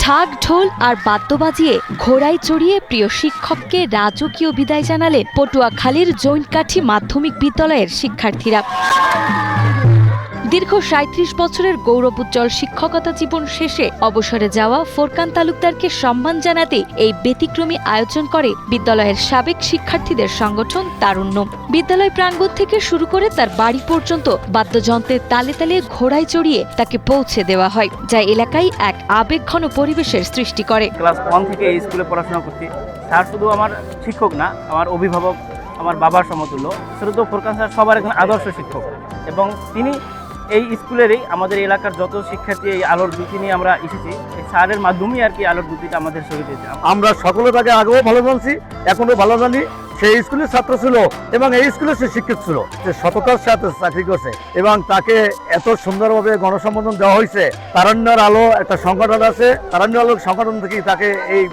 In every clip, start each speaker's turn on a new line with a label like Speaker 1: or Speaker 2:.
Speaker 1: ঢাক ঢোল আর বাদ্য বাজিয়ে ঘোড়ায় চড়িয়ে প্রিয় শিক্ষককে রাজকীয় বিদায় জানালেন পটুয়াখালীর জৈনকাঠি মাধ্যমিক বিদ্যালয়ের শিক্ষার্থীরা। দীর্ঘ ৩৭ বছরের গৌরবোজ্জ্বল শিক্ষকতা জীবন শেষে অবসরে যাওয়া ফোরকান তালুকদারকে সম্মান জানাতে এই ব্যতিক্রমী আয়োজন করে বিদ্যালয়ের সাবেক শিক্ষার্থীদের সংগঠন তারুণ্য। বিদ্যালয় প্রাঙ্গণ থেকে শুরু করে তার বাড়ি পর্যন্ত বাদ্যযন্ত্রের তালে তালে ঘোড়ায় চড়িয়ে তাকে পৌঁছে দেওয়া হয়, যা এলাকায় এক আবেগঘন পরিবেশের সৃষ্টি করে।
Speaker 2: ক্লাস 1 থেকে এই স্কুলে পড়াশোনা করছি। স্যার শুধু আমার শিক্ষক না, আমার অভিভাবক, আমার বাবার সমতুল্য। শুধু ফোরকান স্যার সবার একজন আদর্শ শিক্ষক, এবং তিনি এই স্কুলেরই আমাদের এলাকার যত শিক্ষার্থী এই আলোর দ্যুতি নিয়ে আমরা এসেছি, এই স্যারের মাধ্যমেই আর কি আলোর দ্যুতিটা আমাদের শরীরে দিয়েছে।
Speaker 3: আমরা সকলে তাকে আগেও ভালো জানছি, এখনো ভালো জানি। সেই স্কুলের ছাত্র ছিল এবং এই স্কুলে সে শিক্ষক ছিল, সে সততার সাথে চাকরি করছে এবং তাকে এত সুন্দরভাবে গণসম্বোধন দেওয়া হয়েছে। তারুণ্যের আলো একটা সংগঠন আছে, তারুণ্য আলোর সংগঠন থেকেই তাকে এই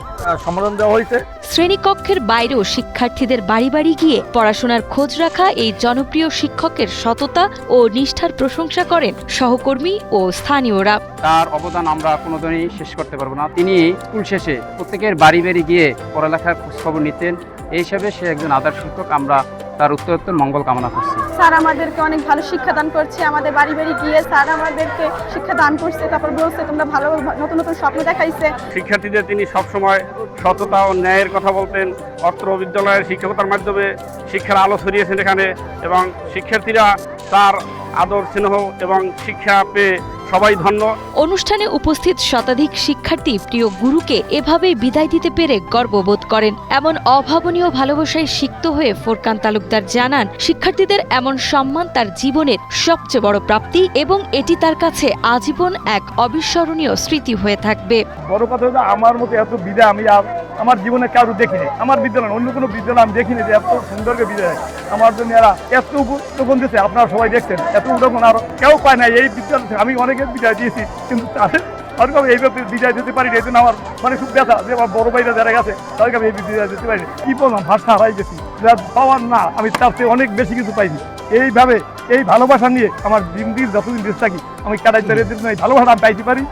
Speaker 3: সম্বোধন দেওয়া হয়েছে।
Speaker 1: শ্রেণীকক্ষের বাইরেও শিক্ষার্থীদের বাড়ি বাড়ি গিয়ে পড়াশোনার খোঁজ রাখা এই জনপ্রিয় শিক্ষকের সততা ও নিষ্ঠার প্রশংসা করেন সহকর্মী ও স্থানীয়রা।
Speaker 4: তার অবদান আমরা কোনোদিনই শেষ করতে পারবো না। তিনি স্কুল শেষে প্রত্যেকের বাড়ি বাড়ি গিয়ে পড়ালেখার খোঁজখবর নিতেন। এই হিসাবে সে একজন আদর্শ শিক্ষক। আমরা তার উত্তরোত্তর মঙ্গল কামনা করছি।
Speaker 5: স্যার আমাদেরকে অনেক ভালো শিক্ষাদান করছে। আমাদের বাড়ি বাড়ি গিয়ে স্যার আমাদেরকে শিক্ষাদান করছে, তারপর বলছে তোমরা ভালো নতুন নতুন স্বপ্ন দেখাইছে।
Speaker 6: শিক্ষার্থীদের তিনি সবসময় সততা ও ন্যায়ের কথা বলতেন। অত্র বিদ্যালয়ের শিক্ষকতার মাধ্যমে শিক্ষার আলো ছড়িয়েছেন এখানে, এবং শিক্ষার্থীরা তার আদর স্নেহ এবং শিক্ষা পেয়ে সবাই ধন্য।
Speaker 1: অনুষ্ঠানে উপস্থিত শতাধিক শিক্ষার্থী প্রিয় গুরুকে এভাবেই বিদায় দিতে পেরে গর্ববোধ করেন। এমন অভাবনীয় ভালোবাসায় সিক্ত হয়ে ফোরকান তালুকদার জানান, শিক্ষার্থীদের এমন সম্মান তার জীবনের সবচেয়ে বড় প্রাপ্তি এবং এটি তার কাছে আজীবন এক অবিস্মরণীয় স্মৃতি হয়ে থাকবে।
Speaker 3: বড় কথা হলো আমার মতো এত বিদায় আমি আমার জীবনে কারো দেখিনি। আমার বিদ্যালয় অন্য কোনো বিদ্যালয় আমি দেখিনি যে এত সুন্দরকে বিদায় আমার জন্য এরা এত উপকরণ দিয়েছে। আপনারা সবাই দেখছেন, এত উপকরণ আর কেউ পায় না এই বিদ্যালয়। আমি অনেকের বিদায় দিয়েছি, কিন্তু তাদের এইভাবে বিদায় দিতে পারি। এই জন্য আমার মানে খুব ব্যথা যে আমার বড় ভাইরা যারা গেছে তাদেরকে আমি এই বিদায় দিতে পারিনি। কি বললাম, ভাষা হারাই গেছি। পাওয়ার না, আমি তার চেয়ে অনেক বেশি কিছু পাইনি। এইভাবে এই ভালোবাসা নিয়ে আমার দিন যতদিন দেশ থাকি আমি কাটাই এই ভালোবাসা আমি পাইতে পারি।